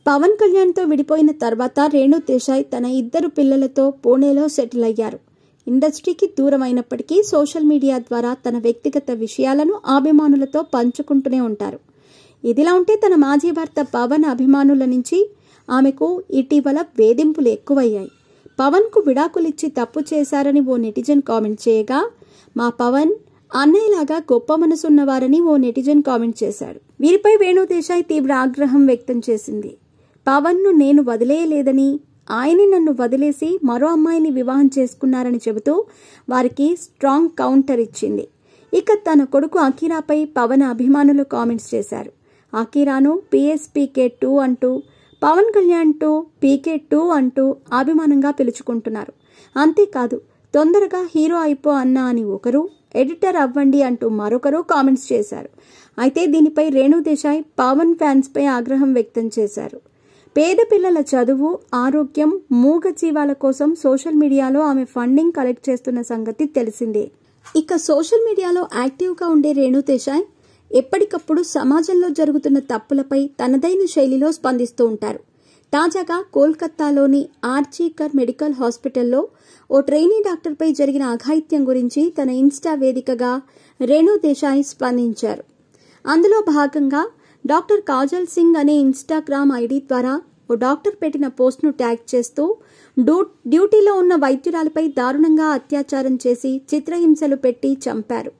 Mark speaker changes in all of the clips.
Speaker 1: పవన్ కళ్యాణ్తో విడిపోయిన తర్వాత రేణు దేశాయ్ తన 2 పిల్లలతో పూణేలో సెటిల్ అయ్యారు. ఇండస్ట్రీకి దూరమైనప్పటికీ సోషల్ మీడియా ద్వారా తన వ్యక్తిగత విషయాలను అభిమానులతో పంచుకుంటూనే ఉంటారు. ఇదిలా ఉంటే తన మాజీ భర్త పవన్ అభిమానుల నుంచి ఆమెకు ఇటీవల వేధింపులు ఎక్కువయ్యాయి. పవన్కు విడాకులిచ్చి తప్పు చేశారని ఓ నెటిజన్ కామెంట్ చేయగా, మా పవన్ అన్నయ్యలాగా గొప్ప మనసున్నవారని ఓ నెటిజన్ కామెంట్ చేశాడు. వీరిపై రేణు దేశాయ్ తీవ్ర ఆగ్రహం వ్యక్తం చేసింది. పవన్ను నేను వదిలేయలేదని, ఆయనే నన్ను వదిలేసి మరో అమ్మాయిని వివాహం చేసుకున్నారని చెబుతూ వారికి స్ట్రాంగ్ కౌంటర్ ఇచ్చింది. ఇక తన కొడుకు అకీరాపై పవన్ అభిమానులు కామెంట్స్ చేశారు. అకీరాను PSPK2 అంటూ, పవన్ కళ్యాణ్ 2 PK2 అంటూ అభిమానంగా పిలుచుకుంటున్నారు. అంతేకాదు, తొందరగా హీరో అయిపో అన్నా అని ఒకరు, ఎడిటర్ అవ్వండి అంటూ మరొకరు కామెంట్స్ చేశారు. అయితే దీనిపై రేణు దేశాయ్ పవన్ ఫ్యాన్స్పై ఆగ్రహం వ్యక్తం చేశారు. పేద పిల్లల చదువు, ఆరోగ్యం, మూగ జీవాల కోసం సోషల్ మీడియాలో ఆమె ఫండింగ్ కలెక్ట్ చేస్తున్న సంగతి తెలిసిందే. ఇక సోషల్ మీడియాలో యాక్టివ్గా ఉండే రేణు దేశాయ్ ఎప్పటికప్పుడు సమాజంలో జరుగుతున్న తప్పులపై తనదైన శైలిలో స్పందిస్తూ ఉంటారు. తాజాగా కోల్కతాలోని ఆర్జీకర్ మెడికల్ హాస్పిటల్లో ఓ ట్రైనీ డాక్టర్పై జరిగిన అఘాయిత్యం గురించి తన ఇన్స్టా వేదికగా రేణు దేశాయ్ స్పందించారు. అందులో భాగంగా డాక్టర్ కాజల్ సింగ్ అనే ఇన్స్టాగ్రామ్ ఐడి ద్వారా ఓ డాక్టర్ పెట్టిన పోస్ట్ను ట్యాగ్ చేస్తూ డ్యూటీలో ఉన్న వైద్యురాలపై దారుణంగా అత్యాచారం చేసి చిత్రహింసలు పెట్టి చంపారు,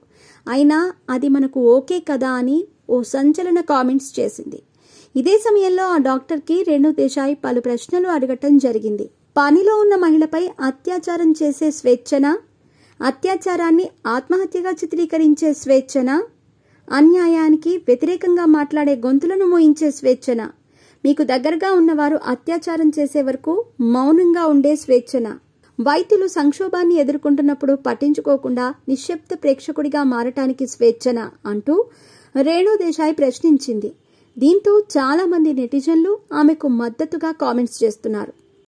Speaker 1: అయినా అది మనకు ఓకే కదా అని ఓ సంచలన కామెంట్స్ చేసింది. ఇదే సమయంలో ఆ డాక్టర్కి రేణు దేశాయ్ పలు ప్రశ్నలు అడగటం జరిగింది. పనిలో ఉన్న మహిళపై అత్యాచారం చేసే స్వేచ్ఛనా, అత్యాచారాన్ని ఆత్మహత్యగా చిత్రీకరించే స్వేచ్ఛనా, అన్యాయానికి వ్యతిరేకంగా మాట్లాడే గొంతులను మోయించే స్వేచ్ఛనా, మీకు దగ్గరగా ఉన్నవారు అత్యాచారం చేసే వరకు మౌనంగా ఉండే స్వేచ్ఛనా, వైద్యులు సంక్షోభాన్ని ఎదుర్కొంటున్నప్పుడు పట్టించుకోకుండా నిశ్శబ్ద ప్రేక్షకుడిగా మారటానికి స్వేచ్ఛనా అంటూ రేణు దేశాయ్ ప్రశ్నించింది. దీంతో చాలా మంది నెటిజన్లు ఆమెకు మద్దతుగా కామెంట్స్ చేస్తున్నారు.